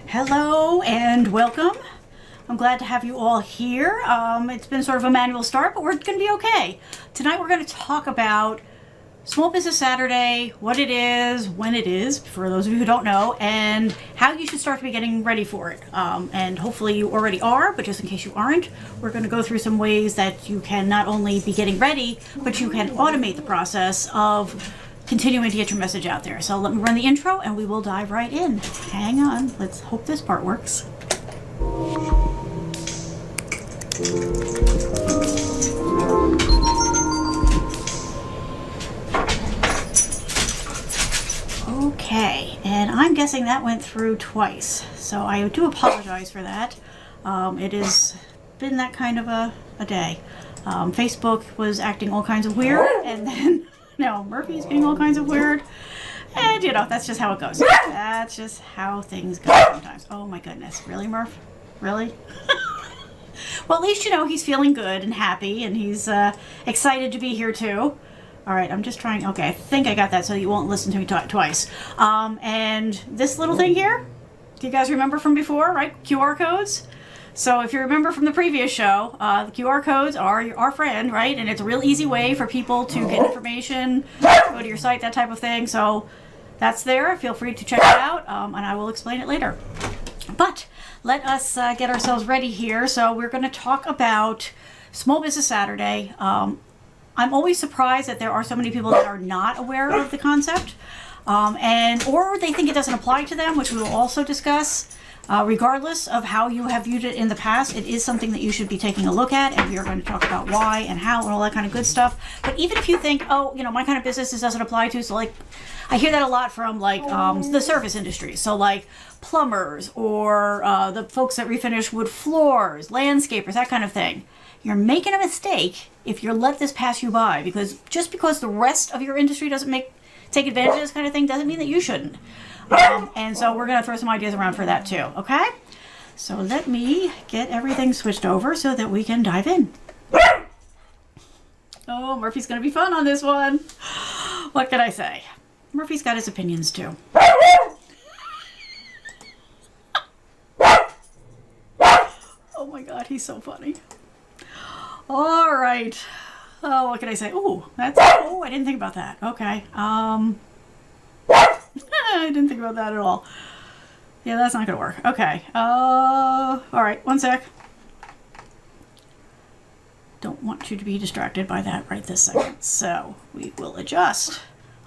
Hello and welcome. I'm glad to have you all here. It's been sort of a manual start, but we're going to be okay. Tonight we're going to talk about Small Business Saturday, what it is, when it is, for those of you who don't know, and how you should start to be getting ready for it. And hopefully you already are, but just in case you aren't, we're going to go through some ways that you can not only be getting ready, but you can automate the process of continuing to get your message out there. So let me run the intro and we will dive right in. Hang on, let's hope this part works. Okay, and I'm guessing that went through twice, so I do apologize for that. It has been that kind of a day. Facebook was acting all kinds of weird, and then no, Murphy's being all kinds of weird. And, you know, that's just how it goes. That's just how things go sometimes. Oh, my goodness. Really, Murph? Really? Well, at least, you know, he's feeling good and happy, and he's excited to be here, too. All right, I'm just trying. Okay, I think I got that so you won't listen to me twice. And this little thing here, do you guys remember from before, right? QR codes. So if you remember from the previous show, the QR codes are our friend, right? And it's a real easy way for people to get information, go to your site, that type of thing. So that's there. Feel free to check it out, and I will explain it later. But let us get ourselves ready here. So we're going to talk about Small Business Saturday. I'm always surprised that there are so many people that are not aware of the concept, or they think it doesn't apply to them, which we will also discuss. Regardless of how you have viewed it in the past, it is something that you should be taking a look at, and we are going to talk about why and how and all that kind of good stuff. But even if you think, oh, you know, my kind of business this doesn't apply to, so like, I hear that a lot from like the service industry. So like plumbers or the folks that refinish wood floors, landscapers, that kind of thing. You're making a mistake if you let this pass you by, because just because the rest of your industry doesn't take advantage of this kind of thing doesn't mean that you shouldn't. And so we're going to throw some ideas around for that too, okay? So let me get everything switched over so that we can dive in. Oh, Murphy's going to be fun on this one. What can I say? Murphy's got his opinions too. Oh my God, he's so funny. All right. Oh, what can I say? Oh, I didn't think about that. Okay. I didn't think about that at all. Yeah, that's not going to work. Okay. All right. One sec. Don't want you to be distracted by that right this second. So we will adjust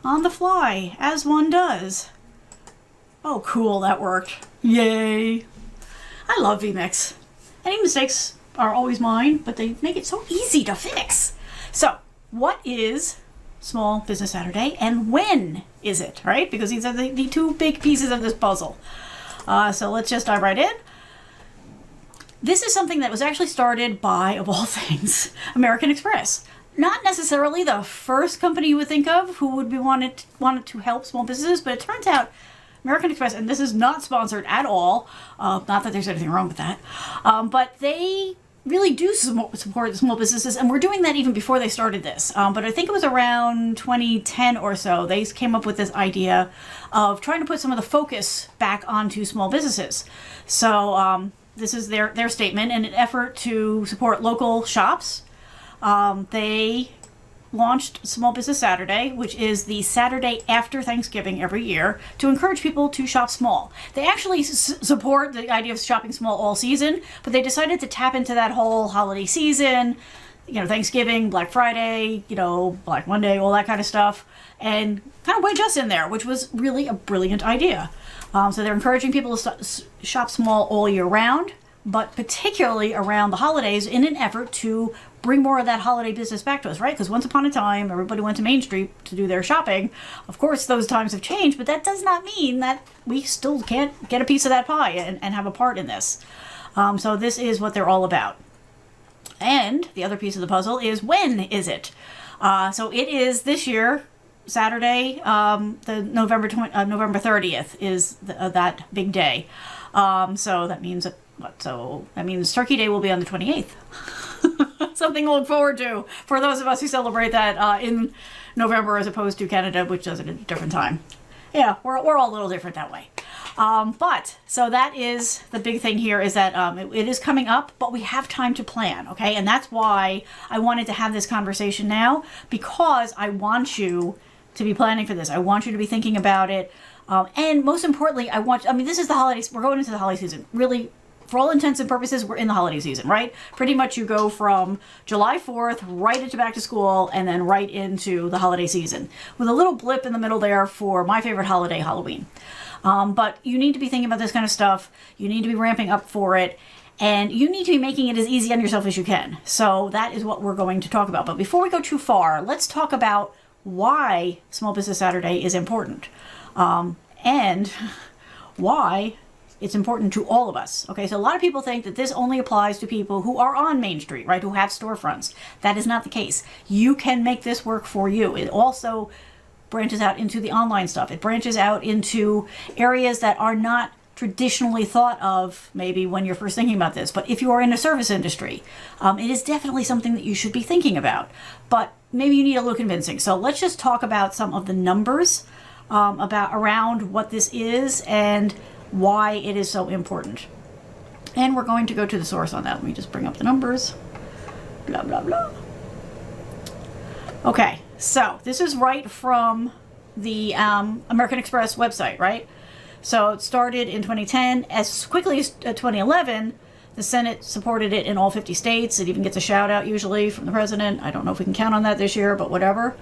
on the fly, as one does. Oh, cool. That worked. Yay. I love vMix. Any mistakes are always mine, but they make it so easy to fix. So what is Small Business Saturday, and when is it, right? Because these are the two big pieces of this puzzle. So let's just dive right in. This is something that was actually started by, of all things, American Express. Not necessarily the first company you would think of who would be wanted to help small businesses, but it turns out American Express, and this is not sponsored at all, not that there's anything wrong with that, but they really do support small businesses, and we're doing that even before they started this. But I think it was around 2010 or so, they came up with this idea of trying to put some of the focus back onto small businesses. So this is their statement. In an effort to support local shops, they launched Small Business Saturday, which is the Saturday after Thanksgiving every year, to encourage people to shop small. They actually support the idea of shopping small all season, but they decided to tap into that whole holiday season, you know, Thanksgiving, Black Friday, you know, Black Monday, all that kind of stuff, and kind of wedge us in there, which was really a brilliant idea. So they're encouraging people to shop small all year round, but particularly around the holidays in an effort to bring more of that holiday business back to us, right? Because once upon a time, everybody went to Main Street to do their shopping. Of course, those times have changed, but that does not mean that we still can't get a piece of that pie and have a part in this. So this is what they're all about. And the other piece of the puzzle is, when is it? So it is this year, Saturday, the November 30th is that big day. So that means what? So that means Turkey Day will be on the 28th. Something to look forward to for those of us who celebrate that in November as opposed to Canada, which does it at a different time. Yeah, we're all a little different that way. But so that is the big thing here, is that it is coming up, but we have time to plan, okay? And that's why I wanted to have this conversation now, because I want you to be planning for this. I want you to be thinking about it. And most importantly, this is the holidays. We're going into the holiday season. Really, for all intents and purposes, we're in the holiday season, right? Pretty much you go from July 4th right into back to school and then right into the holiday season, with a little blip in the middle there for my favorite holiday, Halloween. But you need to be thinking about this kind of stuff. You need to be ramping up for it. And you need to be making it as easy on yourself as you can. So that is what we're going to talk about. But before we go too far, let's talk about why Small Business Saturday is important. And why it's important to all of us. Okay, so a lot of people think that this only applies to people who are on Main Street, right? Who have storefronts. That is not the case. You can make this work for you. It also branches out into the online stuff. It branches out into areas that are not traditionally thought of maybe when you're first thinking about this. But if you are in a service industry, it is definitely something that you should be thinking about. But maybe you need a little convincing. So let's just talk about some of the numbers around what this is and why it is so important. And we're going to go to the source on that. Let me just bring up the numbers. Blah, blah, blah. Okay, so this is right from the American Express website, right? So it started in 2010. As quickly as 2011, the Senate supported it in all 50 states. It even gets a shout out usually from the president. I don't know if we can count on that this year, but whatever.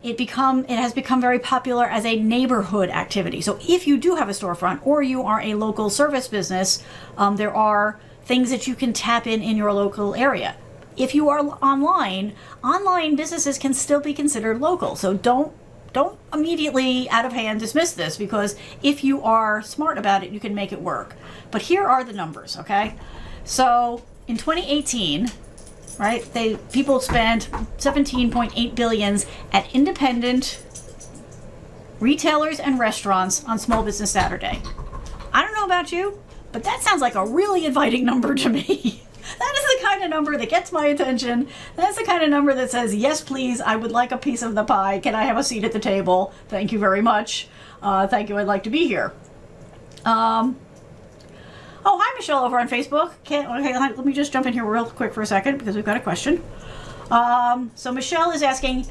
It has become very popular as a neighborhood activity. So if you do have a storefront or you are a local service business, there are things that you can tap in your local area. If you are online businesses can still be considered local. So don't immediately out of hand dismiss this, because if you are smart about it, you can make it work. But here are the numbers, okay? So in 2018, right, people spent $17.8 billion at independent retailers and restaurants on Small Business Saturday. I don't know about you, but that sounds like a really inviting number to me. That is the kind of number that gets my attention. That's the kind of number that says, yes, please, I would like a piece of the pie. Can I have a seat at the table? Thank you very much. Thank you, I'd like to be here. Oh, hi, Michelle, over on Facebook. Okay, let me just jump in here real quick for a second, because we've got a question. So Michelle is asking,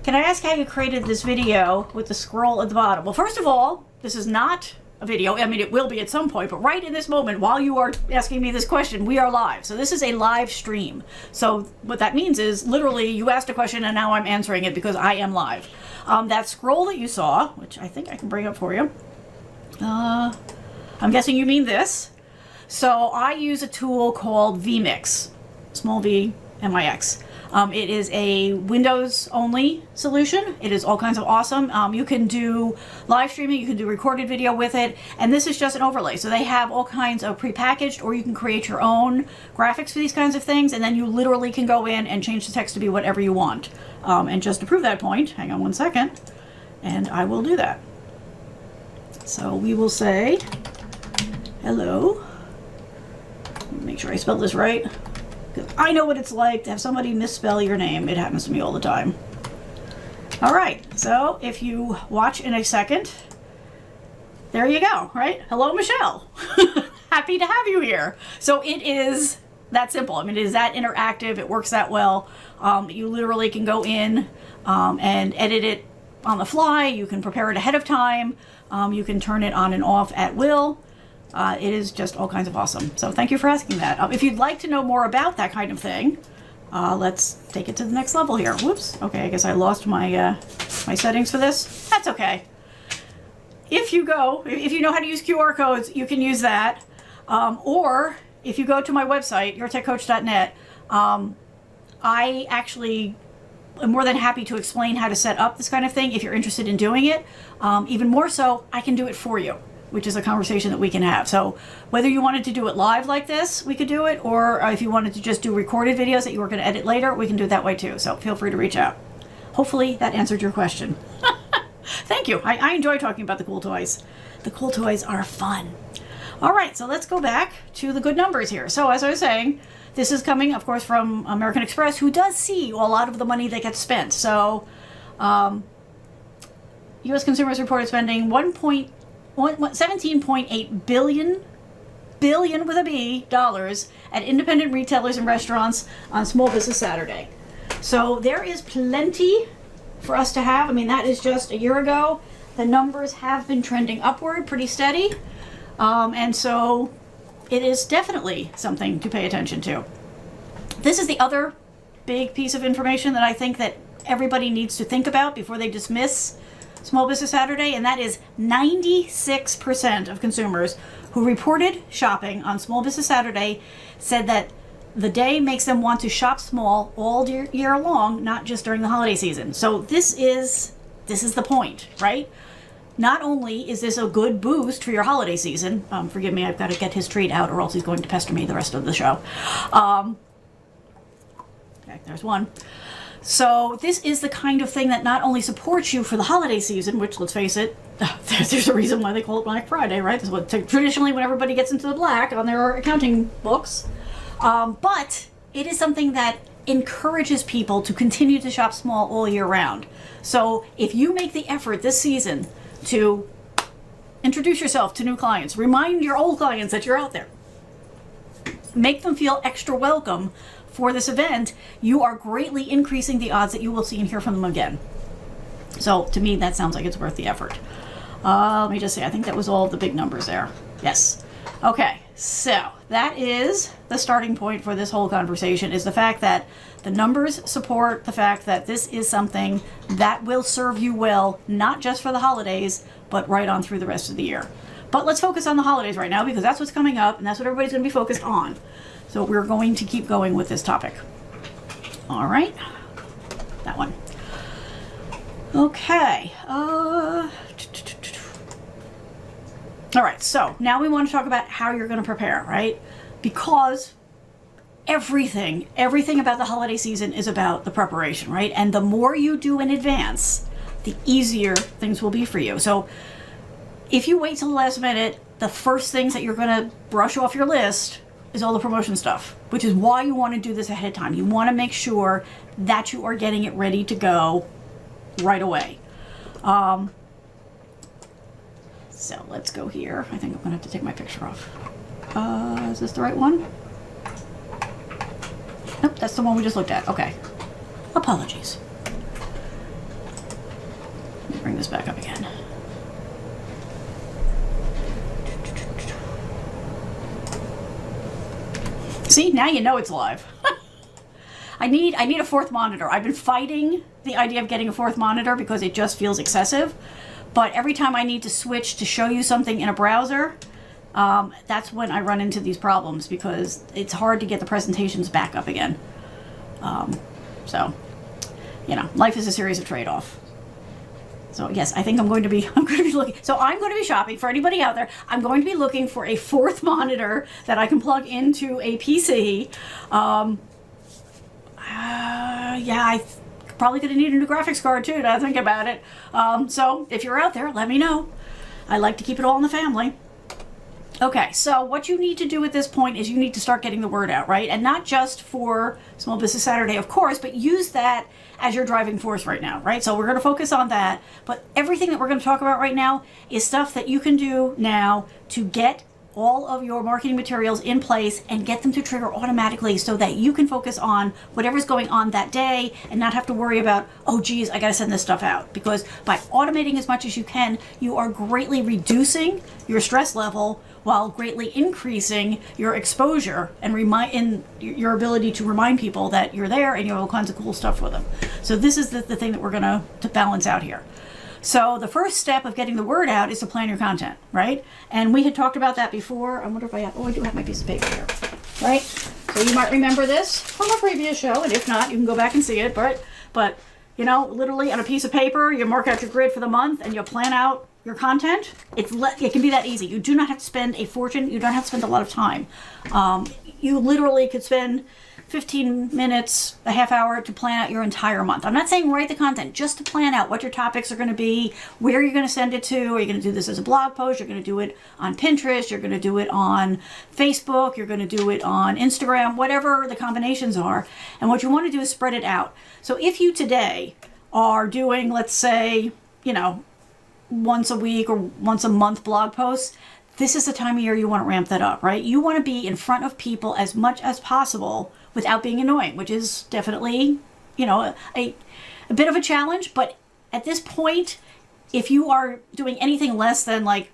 can I ask how you created this video with the scroll at the bottom? Well, first of all, this is not a video. I mean, it will be at some point, but right in this moment, while you are asking me this question, we are live. So this is a live stream. So what that means is literally you asked a question and now I'm answering it because I am live. That scroll that you saw, which I think I can bring up for you. I'm guessing you mean this. So I use a tool called vMix, small v, M-I-X. It is a Windows only solution. It is all kinds of awesome. You can do live streaming, you can do recorded video with it, and this is just an overlay. So they have all kinds of prepackaged, or you can create your own graphics for these kinds of things, and then you literally can go in and change the text to be whatever you want. And just to prove that point, hang on one second, and I will do that. So we will say, hello. Make sure I spell this right. I know what it's like to have somebody misspell your name. It happens to me all the time. All right, so if you watch in a second, there you go, right? Hello, Michelle. Happy to have you here. So it is that simple. I mean, it is that interactive. It works that well. You literally can go in and edit it on the fly. You can prepare it ahead of time. You can turn it on and off at will. It is just all kinds of awesome. So thank you for asking that. If you'd like to know more about that kind of thing, let's take it to the next level here. Whoops. Okay, I guess I lost my my settings for this. That's okay. If you know how to use QR codes, you can use that. Or if you go to my website, yourtechcoach.net, I actually am more than happy to explain how to set up this kind of thing if you're interested in doing it. Even more so, I can do it for you, which is a conversation that we can have. So whether you wanted to do it live like this, we could do it, or if you wanted to just do recorded videos that you were going to edit later, we can do it that way too. So feel free to reach out. Hopefully that answered your question. Thank you. I enjoy talking about the cool toys. The cool toys are fun. All right, so let's go back to the good numbers here. So as I was saying, this is coming, of course, from American Express, who does see a lot of the money that gets spent. So U.S. consumers reported spending 17.8 billion with a B dollars at independent retailers and restaurants on Small Business Saturday. So there is plenty for us to have. I mean, that is just a year ago. The numbers have been trending upward pretty steady. And so it is definitely something to pay attention to. This is the other big piece of information that I think that everybody needs to think about before they dismiss Small Business Saturday, and that is 96% of consumers who reported shopping on Small Business Saturday said that the day makes them want to shop small all year long, not just during the holiday season. So this is the point, right? Not only is this a good boost for your holiday season, forgive me, I've got to get his treat out or else he's going to pester me the rest of the show. Okay, there's one. So this is the kind of thing that not only supports you for the holiday season, which, let's face it, there's a reason why they call it Black Friday, right? This is what traditionally when everybody gets into the black on their accounting books. But it is something that encourages people to continue to shop small all year round. So if you make the effort this season to introduce yourself to new clients, remind your old clients that you're out there, make them feel extra welcome for this event, you are greatly increasing the odds that you will see and hear from them again. So to me, that sounds like it's worth the effort. Let me just say, I think that was all the big numbers there. Yes. Okay, so that is the starting point for this whole conversation, is the fact that the numbers support the fact that this is something that will serve you well, not just for the holidays, but right on through the rest of the year. But let's focus on the holidays right now because that's what's coming up and that's what everybody's going to be focused on. So we're going to keep going with this topic. All right, that one. Okay. All right, so now we want to talk about how you're going to prepare, right? Because everything about the holiday season is about the preparation, right? And the more you do in advance, the easier things will be for you. So if you wait till the last minute, the first things that you're going to brush off your list is all the promotion stuff, which is why you want to do this ahead of time. You want to make sure that you are getting it ready to go right away. So let's go here. I think I'm going to have to take my picture off. Is this the right one? Nope, that's the one we just looked at. Okay. Apologies. Let me bring this back up again. See, now you know it's live. I need a fourth monitor. I've been fighting the idea of getting a fourth monitor because it just feels excessive. But every time I need to switch to show you something in a browser, that's when I run into these problems because it's hard to get the presentations back up again. So, you know, life is a series of trade-offs. So yes, I think I'm going to be looking. So I'm going to be shopping for anybody out there. I'm going to be looking for a fourth monitor that I can plug into a PC. Yeah, I probably going to need a new graphics card too. Now think about it. So if you're out there, let me know. I like to keep it all in the family. Okay, so what you need to do at this point is you need to start getting the word out, right? And not just for Small Business Saturday, of course, but use that as your driving force right now, right? So we're going to focus on that, but everything that we're going to talk about right now is stuff that you can do now to get all of your marketing materials in place and get them to trigger automatically so that you can focus on whatever's going on that day and not have to worry about, oh geez, I got to send this stuff out. Because by automating as much as you can, you are greatly reducing your stress level while greatly increasing your exposure and your ability to remind people that you're there and you have all kinds of cool stuff for them. So this is the thing that we're going to balance out here. So the first step of getting the word out is to plan your content, right? And we had talked about that before. I wonder if I do have my piece of paper here, right? So you might remember this from a previous show, and if not, you can go back and see it. But you know, literally on a piece of paper, you mark out your grid for the month and you plan out your content. It can be that easy. You do not have to spend a fortune. You don't have to spend a lot of time. You literally could spend 15 minutes, a half hour to plan out your entire month. I'm not saying write the content, just to plan out what your topics are going to be, where you're going to send it to. Are you going to do this as a blog post? You're going to do it on Pinterest. You're going to do it on Facebook. You're going to do it on Instagram, whatever the combinations are. And what you want to do is spread it out. So if you today are doing, let's say, you know, once a week or once a month blog posts, this is the time of year you want to ramp that up, right? You want to be in front of people as much as possible without being annoying, which is definitely, a bit of a challenge. But at this point, if you are doing anything less than like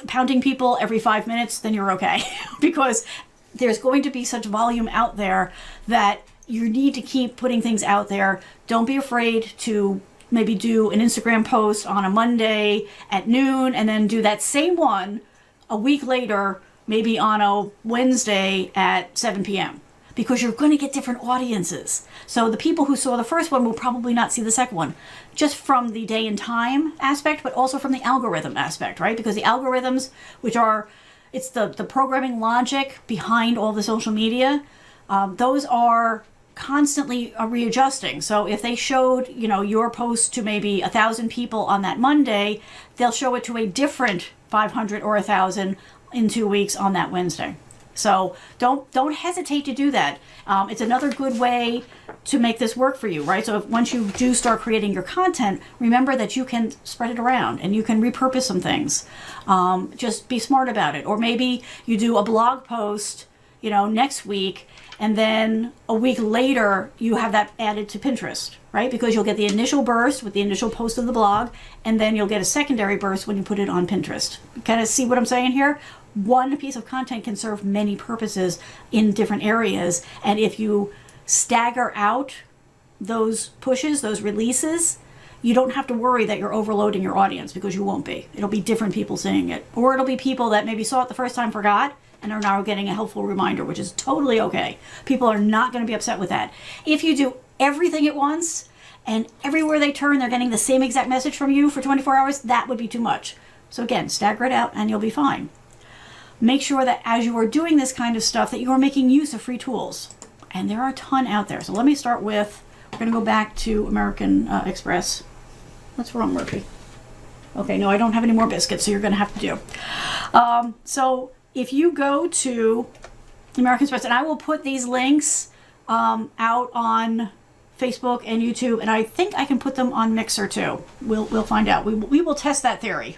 pounding people every 5 minutes, then you're okay. Because there's going to be such volume out there that you need to keep putting things out there. Don't be afraid to maybe do an Instagram post on a Monday at noon and then do that same one a week later, maybe on a Wednesday at 7 p.m. because you're going to get different audiences. So the people who saw the first one will probably not see the second one, just from the day and time aspect, but also from the algorithm aspect, right? Because the algorithms, it's the programming logic behind all the social media, those are constantly readjusting. So if they showed, your post to maybe 1,000 people on that Monday, they'll show it to a different 500 or 1,000 in 2 weeks on that Wednesday. So don't hesitate to do that. It's another good way to make this work for you, right? So once you do start creating your content, remember that you can spread it around and you can repurpose some things. Just be smart about it. Or maybe you do a blog post, next week, and then a week later you have that added to Pinterest, right? Because you'll get the initial burst with the initial post of the blog, and then you'll get a secondary burst when you put it on Pinterest. Kind of see what I'm saying here? One piece of content can serve many purposes in different areas, and if you stagger out those pushes, those releases, you don't have to worry that you're overloading your audience, because you won't be. It'll be different people seeing it. Or it'll be people that maybe saw it the first time, forgot, and are now getting a helpful reminder, which is totally okay. People are not going to be upset with that. If you do everything at once and everywhere they turn they're getting the same exact message from you for 24 hours, that would be too much. So again, stagger it out and you'll be fine. Make sure that as you are doing this kind of stuff that you are making use of free tools. And there are a ton out there. So let me start with, we're going to go back to American Express. What's wrong, Murphy? Okay, no, I don't have any more biscuits, so you're going to have to do. So if you go to American Express, and I will put these links out on Facebook and YouTube, and I think I can put them on Mixer too. We'll find out. We will test that theory.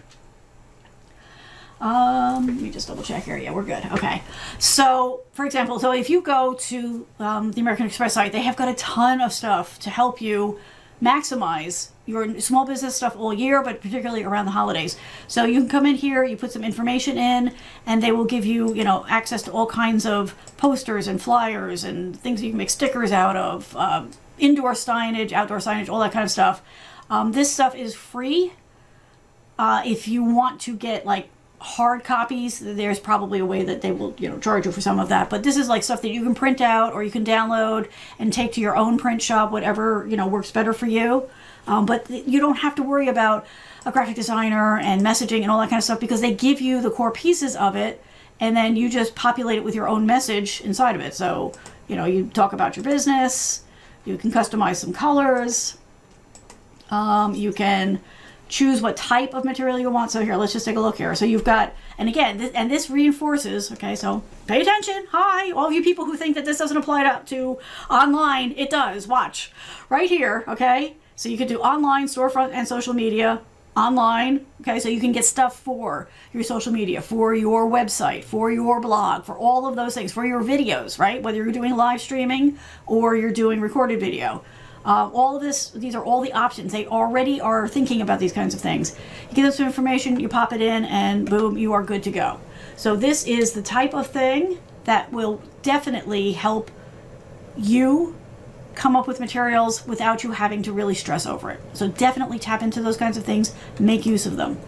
Let me just double check here. Yeah, we're good. Okay. So, for example, if you go to the American Express site, they have got a ton of stuff to help you maximize your small business stuff all year, but particularly around the holidays. So you can come in here, you put some information in, and they will give you, access to all kinds of posters and flyers and things you can make stickers out of, indoor signage, outdoor signage, all that kind of stuff. This stuff is free. If you want to get like hard copies, there's probably a way that they will, charge you for some of that. But this is like stuff that you can print out or you can download and take to your own print shop, whatever, works better for you. But you don't have to worry about a graphic designer and messaging and all that kind of stuff, because they give you the core pieces of it and then you just populate it with your own message inside of it. So, you talk about your business, you can customize some colors, you can choose what type of material you want. So here, let's just take a look here. So you've got, and again, this reinforces, okay, so pay attention. Hi, all of you people who think that this doesn't apply to online, it does. Watch right here, okay? So you could do online, storefront, and social media. Online, okay, so you can get stuff for your social media, for your website, for your blog, for all of those things, for your videos, right? Whether you're doing live streaming or you're doing recorded video. All of this, these are all the options. They already are thinking about these kinds of things. You give them some information, you pop it in, and boom, you are good to go. So this is the type of thing that will definitely help you come up with materials without you having to really stress over it. So definitely tap into those kinds of things, make use of them.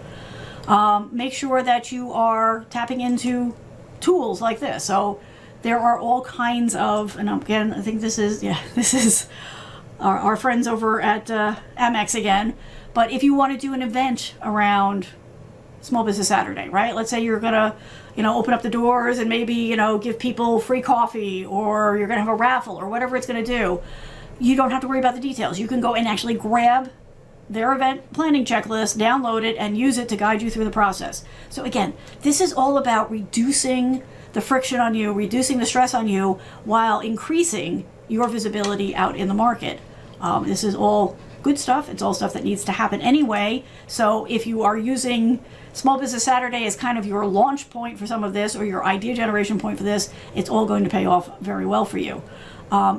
Make sure that you are tapping into tools like this. So there are all kinds of, and again, I think this is our friends over at Amex again. But if you want to do an event around Small Business Saturday, right? Let's say you're gonna, open up the doors and maybe, give people free coffee, or you're gonna have a raffle or whatever it's gonna do. You don't have to worry about the details. You can go and actually grab their event planning checklist, download it, and use it to guide you through the process. So again, this is all about reducing the friction on you, reducing the stress on you, while increasing your visibility out in the market. This is all good stuff. It's all stuff that needs to happen anyway. So if you are using Small Business Saturday as kind of your launch point for some of this, or your idea generation point for this, it's all going to pay off very well for you.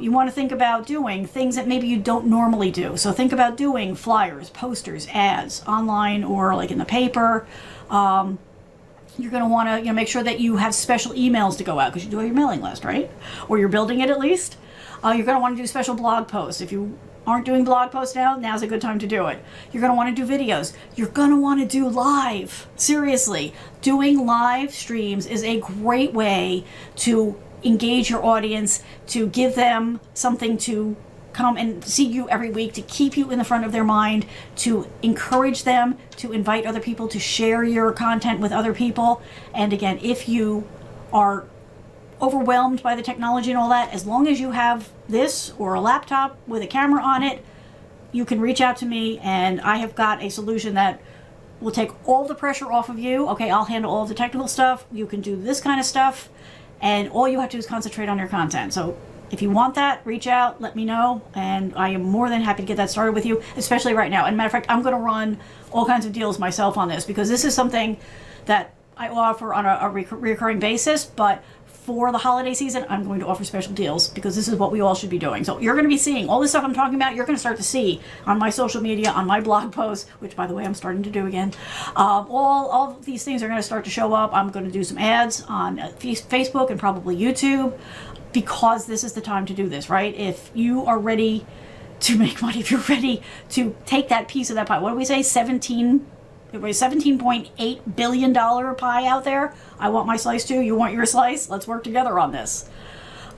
You want to think about doing things that maybe you don't normally do. So think about doing flyers, posters, ads, online or like in the paper. You're going to want to make sure that you have special emails to go out, because you do have your mailing list, right? Or you're building it at least. You're going to want to do special blog posts. If you aren't doing blog posts now, now's a good time to do it. You're going to want to do videos. You're going to want to do live. Seriously, doing live streams is a great way to engage your audience, to give them something to come and see you every week, to keep you in the front of their mind, to encourage them, to invite other people to share your content with other people. And again, if you are overwhelmed by the technology and all that, as long as you have this or a laptop with a camera on it, you can reach out to me, and I have got a solution that will take all the pressure off of you. Okay, I'll handle all of the technical stuff. You can do this kind of stuff, and all you have to do is concentrate on your content. So if you want that, reach out, let me know, and I am more than happy to get that started with you, especially right now. And matter of fact, I'm going to run all kinds of deals myself on this, because this is something that I offer on a recurring basis, but for the holiday season, I'm going to offer special deals, because this is what we all should be doing. So you're going to be seeing all this stuff I'm talking about. You're going to start to see on my social media, on my blog posts, which, by the way, I'm starting to do again. All of these things are going to start to show up. I'm going to do some ads on Facebook and probably YouTube, because this is the time to do this, right? If you are ready to make money, if you're ready to take that piece of that pie, what do we say, $17.8 billion pie out there. I want my slice too. You want your slice? Let's work together on this.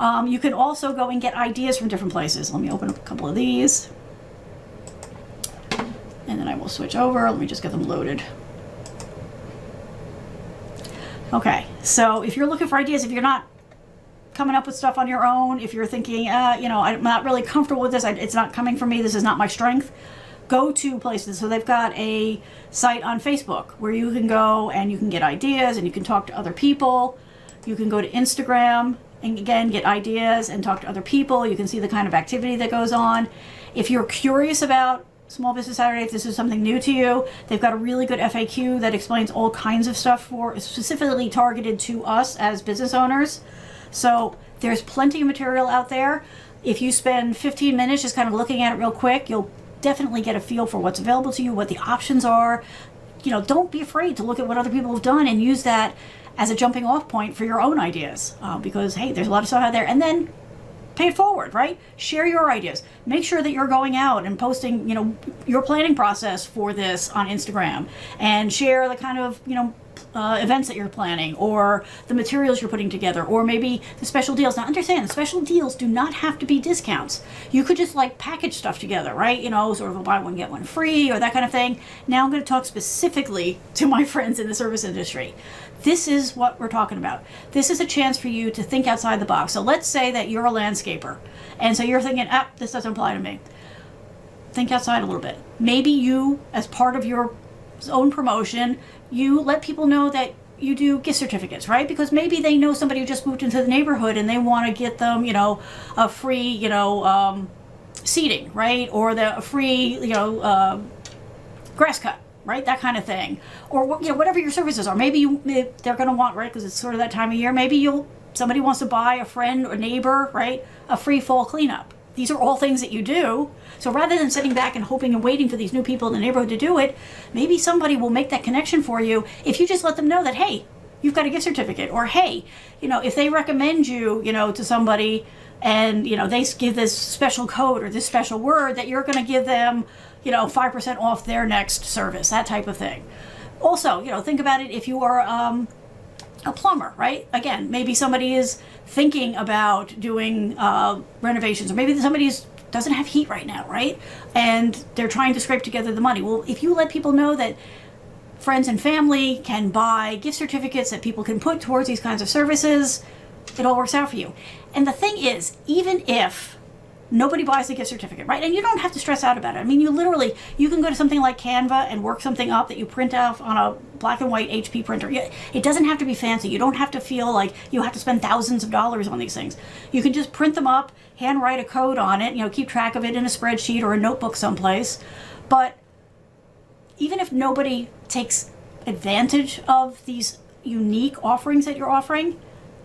You can also go and get ideas from different places. Let me open up a couple of these, and then I will switch over. Let me just get them loaded. Okay, so if you're looking for ideas, if you're not coming up with stuff on your own, if you're thinking, I'm not really comfortable with this, it's not coming from me, this is not my strength, go to places. So they've got a site on Facebook where you can go and you can get ideas and you can talk to other people. You can go to Instagram and again get ideas and talk to other people. You can see the kind of activity that goes on. If you're curious about Small Business Saturday, if this is something new to you, they've got a really good FAQ that explains all kinds of stuff specifically targeted to us as business owners. So there's plenty of material out there. If you spend 15 minutes just kind of looking at it real quick, you'll definitely get a feel for what's available to you, what the options are. Don't be afraid to look at what other people have done and use that as a jumping off point for your own ideas, because hey, there's a lot of stuff out there. And then pay it forward, right? Share your ideas. Make sure that you're going out and posting, your planning process for this on Instagram, and share the kind of, events that you're planning, or the materials you're putting together, or maybe the special deals. Now understand, the special deals do not have to be discounts. You could just package stuff together, right? Sort of a buy one, get one free, or that kind of thing. Now I'm going to talk specifically to my friends in the service industry. This is what we're talking about. This is a chance for you to think outside the box. So let's say that you're a landscaper, and so you're thinking, this doesn't apply to me. Think outside a little bit. Maybe you, as part of your own promotion, you let people know that you do gift certificates, right? Because maybe they know somebody who just moved into the neighborhood and they want to get them, a free, seating, right? Or a free, grass cut, right? That kind of thing. Or whatever your services are. Maybe they're going to want, right? Because it's sort of that time of year. Maybe somebody wants to buy a friend or neighbor, right, a free fall cleanup. These are all things that you do. So rather than sitting back and hoping and waiting for these new people in the neighborhood to do it, maybe somebody will make that connection for you if you just let them know that, hey, you've got a gift certificate. Or hey, if they recommend you, to somebody, and they give this special code or this special word, that you're going to give them 5% off their next service, that type of thing. Also, think about it if you are a plumber, right? Again, maybe somebody is thinking about doing renovations, or maybe somebody doesn't have heat right now, right? And they're trying to scrape together the money. Well, if you let people know that friends and family can buy gift certificates that people can put towards these kinds of services, it all works out for you. And the thing is, even if Nobody buys the gift certificate, right? And you don't have to stress out about it. I mean, you can go to something like Canva and work something up that you print out on a black and white HP printer. It doesn't have to be fancy. You don't have to feel like you have to spend thousands of dollars on these things. You can just print them up, handwrite a code on it, keep track of it in a spreadsheet or a notebook someplace. But even if nobody takes advantage of these unique offerings that you're offering,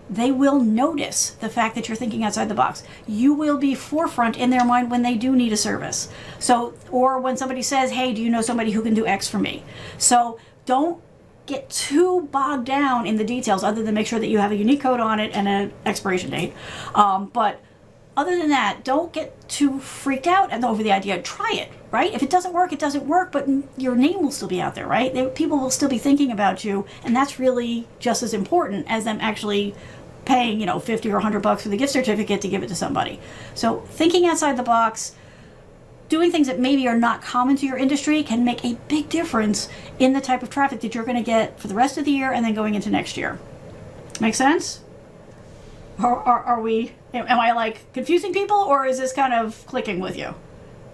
they will notice the fact that you're thinking outside the box. You will be forefront in their mind when they do need a service. So, or when somebody says, hey, do you know somebody who can do X for me? So don't get too bogged down in the details other than make sure that you have a unique code on it and an expiration date. But other than that, don't get too freaked out over the idea. Try it, right? If it doesn't work, it doesn't work, but your name will still be out there, right? People will still be thinking about you, and that's really just as important as them actually paying, $50 or $100 for the gift certificate to give it to somebody. So thinking outside the box, doing things that maybe are not common to your industry can make a big difference in the type of traffic that you're going to get for the rest of the year and then going into next year. Make sense? Am I like confusing people, or is this kind of clicking with you?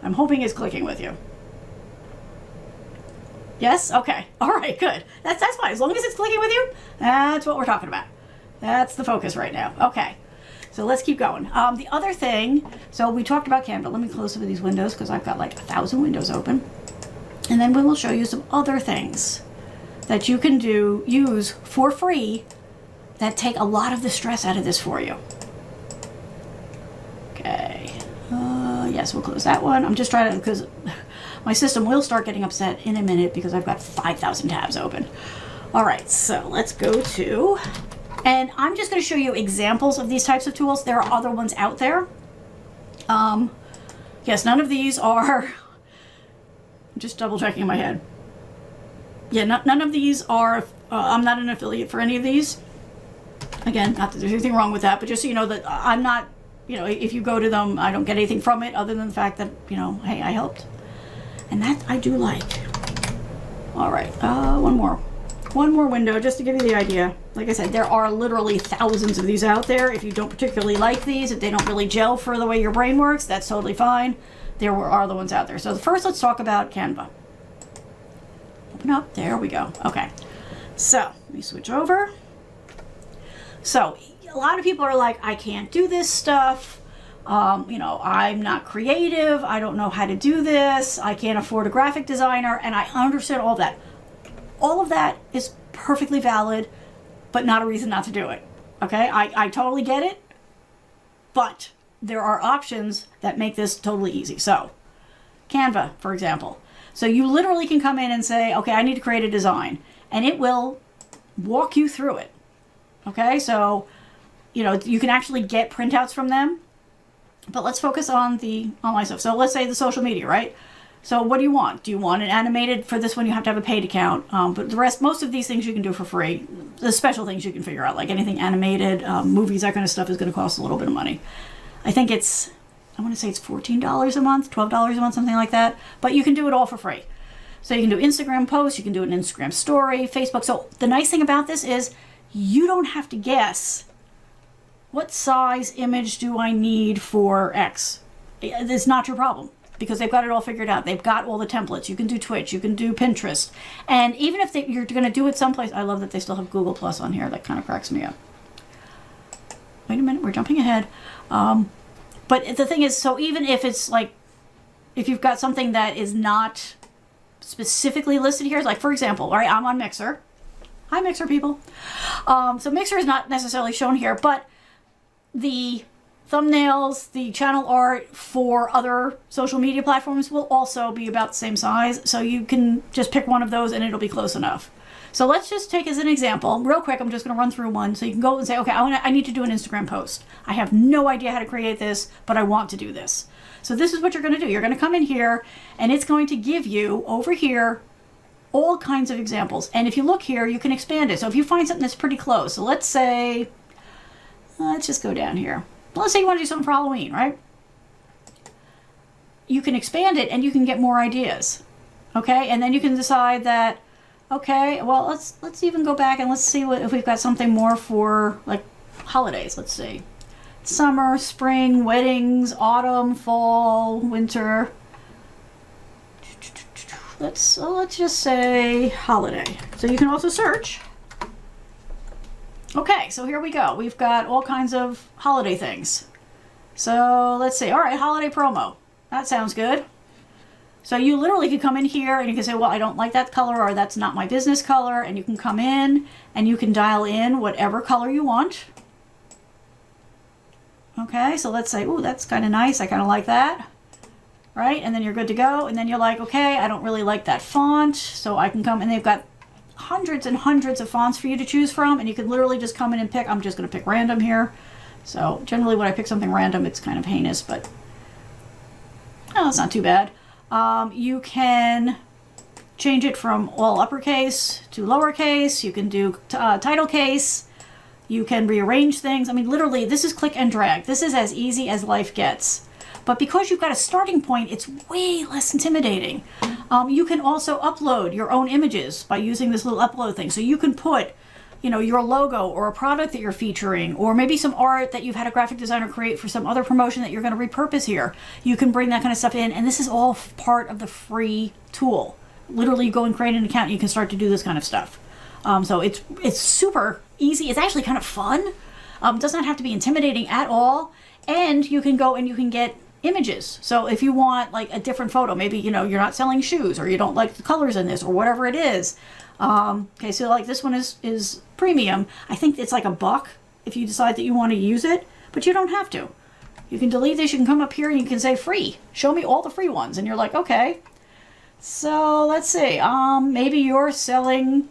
I'm hoping it's clicking with you. Yes? Okay. All right, good. That's fine. As long as it's clicking with you, that's what we're talking about. That's the focus right now. Okay. So let's keep going. The other thing, so we talked about Canva. Let me close some of these windows because I've got like 1,000 windows open. And then we will show you some other things that you can use for free that take a lot of the stress out of this for you. Okay. Yes, we'll close that one. I'm just trying to, because my system will start getting upset in a minute because I've got 5,000 tabs open. All right, so let's go to, and I'm just going to show you examples of these types of tools. There are other ones out there. Yes, none of these are, I'm just double checking in my head. Yeah, none of these are, I'm not an affiliate for any of these. Again, not that there's anything wrong with that, but just so you know that I'm not, if you go to them, I don't get anything from it other than the fact that, hey, I helped. And that I do like. All right, one more window just to give you the idea. Like I said, there are literally thousands of these out there. If you don't particularly like these, if they don't really gel for the way your brain works, that's totally fine. There are the ones out there. So first, let's talk about Canva. Open up, there we go. Okay, so let me switch over. So a lot of people are like, I can't do this stuff. I'm not creative. I don't know how to do this. I can't afford a graphic designer. And I understand all that. All of that is perfectly valid, but not a reason not to do it. Okay, I totally get it. But there are options that make this totally easy. So Canva, for example. So you literally can come in and say, okay, I need to create a design. And it will walk you through it. Okay, so, you can actually get printouts from them, but let's focus on the online stuff. So let's say the social media, right? So what do you want? Do you want an animated? For this one, you have to have a paid account, but the rest, most of these things you can do for free. The special things you can figure out, like anything animated, movies, that kind of stuff is going to cost a little bit of money. I think I want to say it's $14 a month, $12 a month, something like that, but you can do it all for free. So you can do Instagram posts, you can do an Instagram story, Facebook. So the nice thing about this is, you don't have to guess what size image do I need for X. It's not your problem because they've got it all figured out. They've got all the templates. You can do Twitch, you can do Pinterest. And even if you're going to do it someplace, I love that they still have Google Plus on here. That kind of cracks me up. Wait a minute, we're jumping ahead. But the thing is, so even if it's like, if you've got something that is not specifically listed here, like for example, all right, I'm on Mixer. Hi, Mixer people. So Mixer is not necessarily shown here, but the thumbnails, the channel art for other social media platforms will also be about the same size. So you can just pick one of those and it'll be close enough. So let's just take as an example, real quick, I'm just going to run through one. So you can go and say, okay, I need to do an Instagram post. I have no idea how to create this, but I want to do this. So this is what you're going to do. You're going to come in here and it's going to give you over here all kinds of examples. And if you look here, you can expand it. So if you find something that's pretty close, so let's just go down here. Let's say you want to do something for Halloween, right? You can expand it and you can get more ideas. Okay, and then you can decide that, okay, well, let's even go back and let's see if we've got something more for like holidays. Let's see. summer, spring, weddings, autumn, fall, winter. Let's just say holiday. So you can also search. Okay, so here we go. We've got all kinds of holiday things. So let's see. All right, holiday promo. That sounds good. So you literally could come in here and you can say, well, I don't like that color, or that's not my business color. And you can come in and you can dial in whatever color you want. Okay, so let's say, oh, that's kind of nice. I kind of like that. Right? And then you're good to go. And then you're like, okay, I don't really like that font. So I can come, and they've got hundreds and hundreds of fonts for you to choose from. And you can literally just come in and pick. I'm just going to pick random here. So generally when I pick something random, it's kind of heinous, but oh, it's not too bad. You can change it from all uppercase to lowercase. You can do title case. You can rearrange things. I mean, literally, this is click and drag. This is as easy as life gets. But because you've got a starting point, it's way less intimidating. You can also upload your own images by using this little upload thing. So you can put, you know, your logo or a product that you're featuring, or maybe some art that you've had a graphic designer create for some other promotion that you're going to repurpose here. You can bring that kind of stuff in, and this is all part of the free tool. Literally, you go and create an account, and you can start to do this kind of stuff. So it's super easy. It's actually kind of fun. Does not have to be intimidating at all. And you can go and you can get images. So if you want like a different photo, maybe, you know, you're not selling shoes, or you don't like the colors in this, or whatever it is. Okay, so like this one is premium. I think it's like $1 if you decide that you want to use it, but you don't have to. You can delete this. You can come up here and you can say free. Show me all the free ones. And you're like, okay. So let's see. Maybe you're selling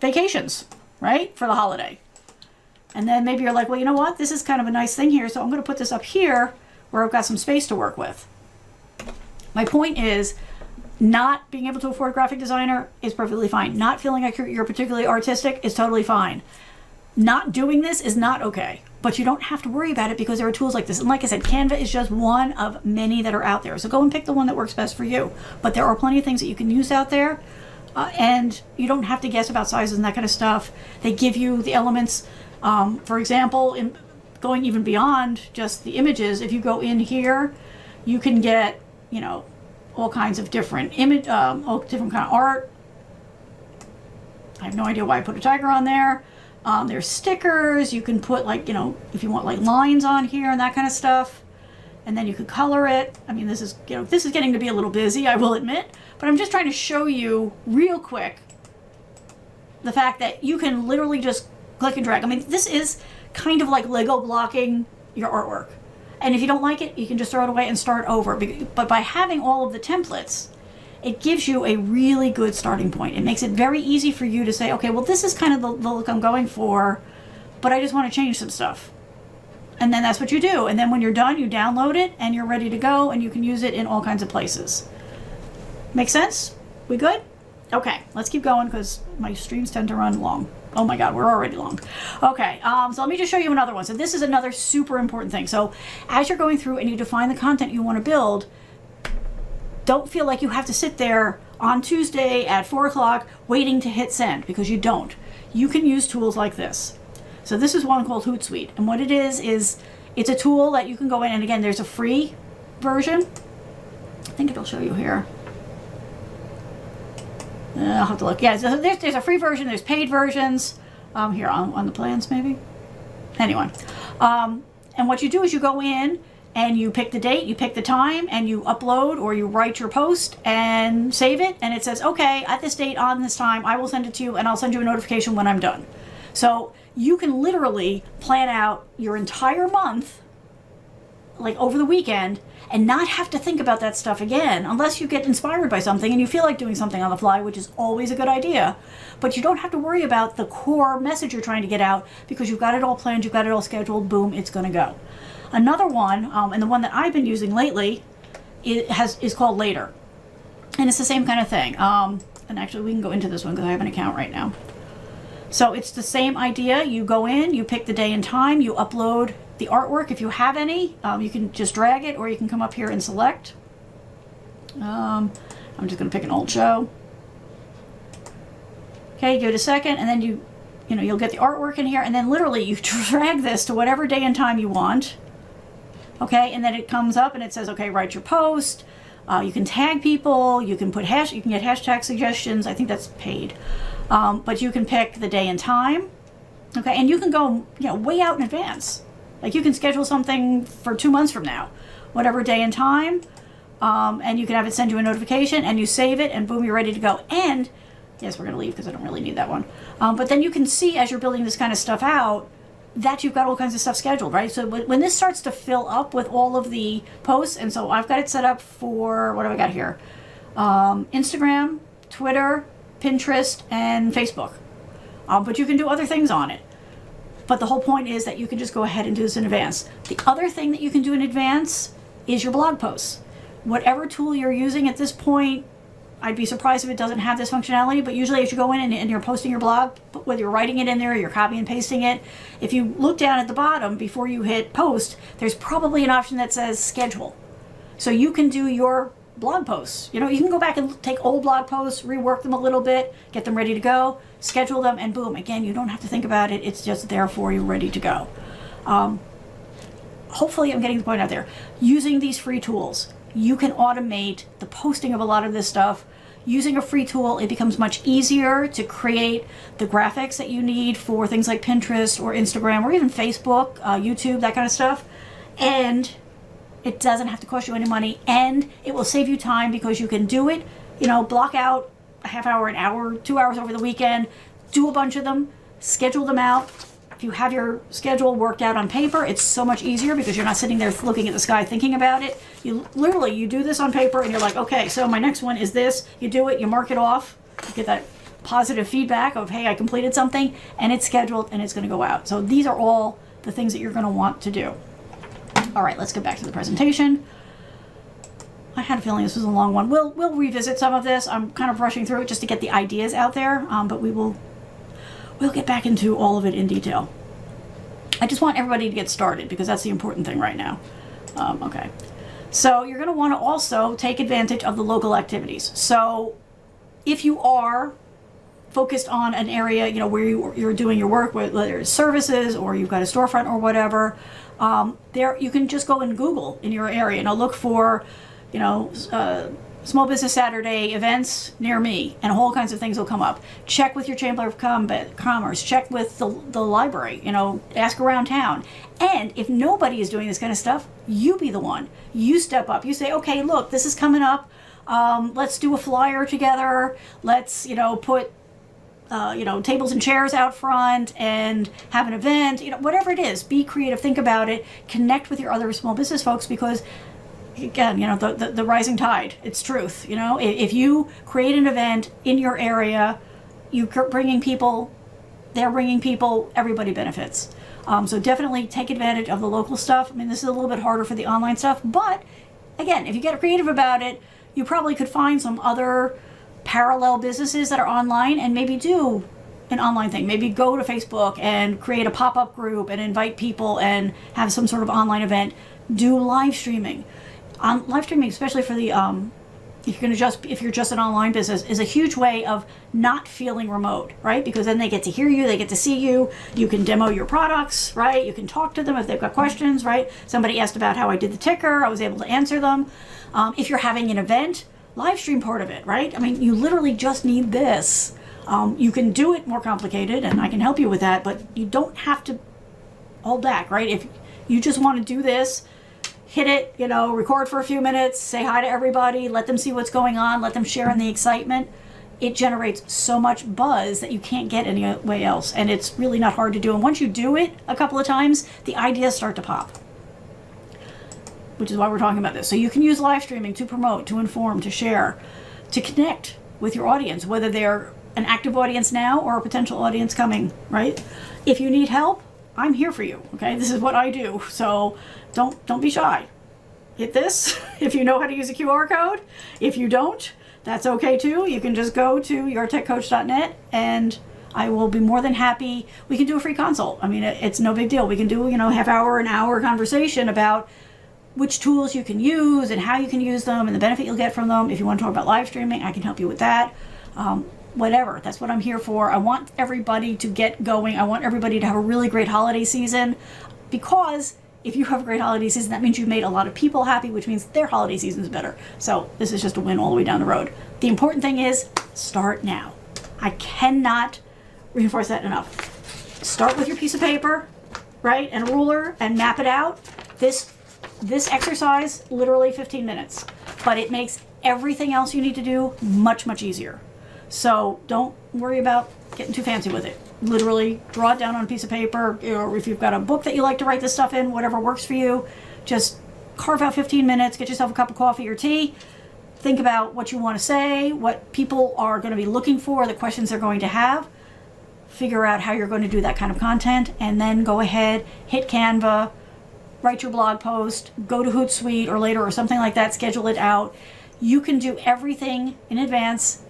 vacations, right? For the holiday. And then maybe you're like, well, you know what? This is kind of a nice thing here. So I'm going to put this up here where I've got some space to work with. My point is, not being able to afford a graphic designer is perfectly fine. Not feeling like you're particularly artistic is totally fine. Not doing this is not okay. But you don't have to worry about it because there are tools like this. And like I said, Canva is just one of many that are out there. So go and pick the one that works best for you. But there are plenty of things that you can use out there. And you don't have to guess about sizes and that kind of stuff. They give you the elements. For example, in going even beyond just the images, if you go in here, you can get, you know, all kinds of different all different kind of art. I have no idea why I put a tiger on there. There's stickers. You can put, like, you know, if you want like lines on here and that kind of stuff. And then you could color it. I mean, this is, you know, this is getting to be a little busy, I will admit, but I'm just trying to show you real quick the fact that you can literally just click and drag. I mean, this is kind of like Lego blocking your artwork. And if you don't like it, you can just throw it away and start over. But by having all of the templates, it gives you a really good starting point. It makes it very easy for you to say, okay, well, this is kind of the look I'm going for, but I just want to change some stuff. And then that's what you do. And then when you're done, you download it and you're ready to go, and you can use it in all kinds of places. Make sense? We good? Okay, let's keep going because my streams tend to run long. Oh my God, we're already long. Okay, so let me just show you another one. So this is another super important thing. So as you're going through and you define the content you want to build, don't feel like you have to sit there on Tuesday at 4 o'clock waiting to hit send, because you don't. You can use tools like this. So this is one called HootSuite. And what it is it's a tool that you can go in, and again, there's a free version. I think it'll show you here. I'll have to look. Yeah, so there's a free version, there's paid versions. Here on the plans maybe. Anyway, and what you do is you go in and you pick the date, you pick the time, and you upload or you write your post and save it. And it says, okay, at this date on this time, I will send it to you, and I'll send you a notification when I'm done. So you can literally plan out your entire month, like over the weekend, and not have to think about that stuff again, unless you get inspired by something and you feel like doing something on the fly, which is always a good idea. But you don't have to worry about the core message you're trying to get out, because you've got it all planned, you've got it all scheduled, boom, it's going to go. Another one, and the one that I've been using lately, is called Later. And it's the same kind of thing. And actually, we can go into this one because I have an account right now. So it's the same idea. You go in, you pick the day and time, you upload the artwork if you have any. You can just drag it, or you can come up here and select. I'm just going to pick an old show. Okay, give it a second, and then you'll get the artwork in here, and then literally you drag this to whatever day and time you want. Okay, and then it comes up and it says, okay, write your post. You can tag people. You can put you can get hashtag suggestions. I think that's paid, but you can pick the day and time. Okay, and you can go, way out in advance. Like you can schedule something for 2 months from now, whatever day and time, and you can have it send you a notification, and you save it, and boom, you're ready to go. And yes, we're going to leave because I don't really need that one. But then you can see as you're building this kind of stuff out that you've got all kinds of stuff scheduled, right? So when this starts to fill up with all of the posts, and so I've got it set up for, what do I got here? Instagram, Twitter, Pinterest, and Facebook. But you can do other things on it. But the whole point is that you can just go ahead and do this in advance. The other thing that you can do in advance is your blog posts. Whatever tool you're using at this point, I'd be surprised if it doesn't have this functionality, but usually as you go in and you're posting your blog, whether you're writing it in there or you're copy and pasting it, if you look down at the bottom before you hit post, there's probably an option that says schedule. So you can do your blog posts. You can go back and take old blog posts, rework them a little bit, get them ready to go, schedule them, and boom, again, you don't have to think about it. It's just there for you, ready to go. Hopefully I'm getting the point out there. Using these free tools, you can automate the posting of a lot of this stuff. Using a free tool, it becomes much easier to create the graphics that you need for things like Pinterest or Instagram or even Facebook, YouTube, that kind of stuff. And it doesn't have to cost you any money, and it will save you time because you can do it, block out a half hour, an hour, 2 hours over the weekend, do a bunch of them, schedule them out. If you have your schedule worked out on paper, it's so much easier because you're not sitting there looking at the sky thinking about it. You do this on paper and you're like, okay, so my next one is this. You do it, you mark it off, you get that positive feedback of, hey, I completed something, and it's scheduled and it's going to go out. So these are all the things that you're going to want to do. All right, let's get back to the presentation. I had a feeling this was a long one. We'll revisit some of this. I'm kind of rushing through it just to get the ideas out there, but we'll get back into all of it in detail. I just want everybody to get started because that's the important thing right now. Okay, so you're going to want to also take advantage of the local activities. So if you are focused on an area, where you're doing your work, whether it's services or you've got a storefront or whatever, there you can just go and Google in your area, look for, Small Business Saturday events near me, and all kinds of things will come up. Check with your Chamber of Commerce, check with the library, ask around town. And if nobody is doing this kind of stuff, you be the one. You step up. You say, okay, look, this is coming up. Let's do a flyer together. Let's, put tables and chairs out front and have an event, whatever it is. Be creative, think about it, connect with your other small business folks because, again, the rising tide, it's truth. If you create an event in your area, you're bringing people, they're bringing people, everybody benefits. So definitely take advantage of the local stuff. I mean, this is a little bit harder for the online stuff, but again, if you get creative about it, you probably could find some other parallel businesses that are online and maybe do an online thing. Maybe go to Facebook and create a pop-up group and invite people and have some sort of online event. Do live streaming. Live streaming, especially for the if you're just an online business, is a huge way of not feeling remote, right? Because then they get to hear you, they get to see you, you can demo your products, right? You can talk to them if they've got questions, right? Somebody asked about how I did the ticker, I was able to answer them. If you're having an event, live stream part of it, right? I mean, you literally just need this. You can do it more complicated, and I can help you with that, but you don't have to hold back, right? If you just want to do this, hit it, record for a few minutes, say hi to everybody, let them see what's going on, let them share in the excitement. It generates so much buzz that you can't get any way else, and it's really not hard to do. And once you do it a couple of times, the ideas start to pop, which is why we're talking about this. So you can use live streaming to promote, to inform, to share, to connect with your audience, whether they're an active audience now or a potential audience coming, right? If you need help, I'm here for you, okay? This is what I do, so don't be shy. Hit this if you know how to use a QR code. If you don't, that's okay too. You can just go to yourtechcoach.net and I will be more than happy. We can do a free consult. I mean, it's no big deal. We can do, half hour, an hour conversation about which tools you can use and how you can use them and the benefit you'll get from them. If you want to talk about live streaming, I can help you with that. Whatever, that's what I'm here for. I want everybody to get going. I want everybody to have a really great holiday season because if you have a great holiday season, that means you've made a lot of people happy, which means their holiday season is better. So this is just a win all the way down the road. The important thing is start now. I cannot reinforce that enough. Start with your piece of paper, right, and a ruler, and map it out. This exercise, literally 15 minutes, but it makes everything else you need to do much, much easier. So don't worry about getting too fancy with it. Literally draw it down on a piece of paper, or if you've got a book that you like to write this stuff in, whatever works for you, just carve out 15 minutes, get yourself a cup of coffee or tea, think about what you want to say, what people are going to be looking for, the questions they're going to have, figure out how you're going to do that kind of content, and then go ahead, hit Canva, write your blog post, go to HootSuite or later or something like that, schedule it out. You can do everything in advance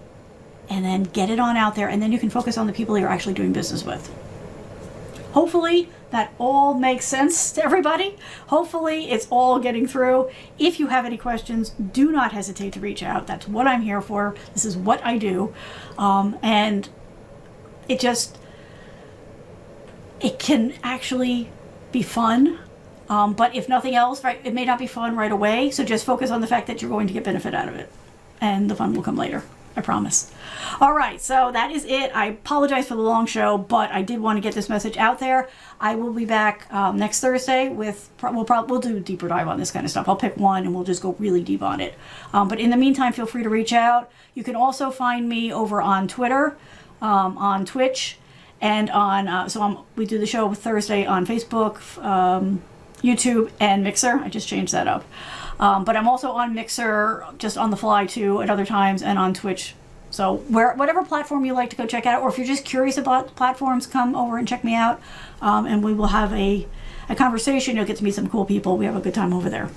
and then get it on out there, and then you can focus on the people you're actually doing business with. Hopefully that all makes sense to everybody. Hopefully it's all getting through. If you have any questions, do not hesitate to reach out. That's what I'm here for. This is what I do. And it can actually be fun. But if nothing else, right, it may not be fun right away. So just focus on the fact that you're going to get benefit out of it. And the fun will come later. I promise. All right, so that is it. I apologize for the long show, but I did want to get this message out there. I will be back next Thursday with, we'll do a deeper dive on this kind of stuff. I'll pick one and we'll just go really deep on it. But in the meantime, feel free to reach out. You can also find me over on Twitter, on Twitch, and on, we do the show Thursday on Facebook, YouTube, and Mixer. I just changed that up. But I'm also on Mixer, just on the fly too, at other times, and on Twitch. So whatever platform you like to go check out, or if you're just curious about platforms, come over and check me out, and we will have a conversation. You'll get to meet some cool people. We have a good time over there.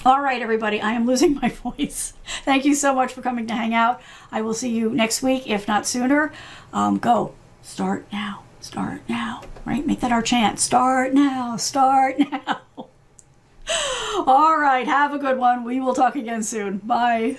All right, everybody, I am losing my voice. Thank you so much for coming to hang out. I will see you next week, if not sooner. Go. Start now. Start now. Right? Make that our chant. Start now. Start now. All right. Have a good one. We will talk again soon. Bye.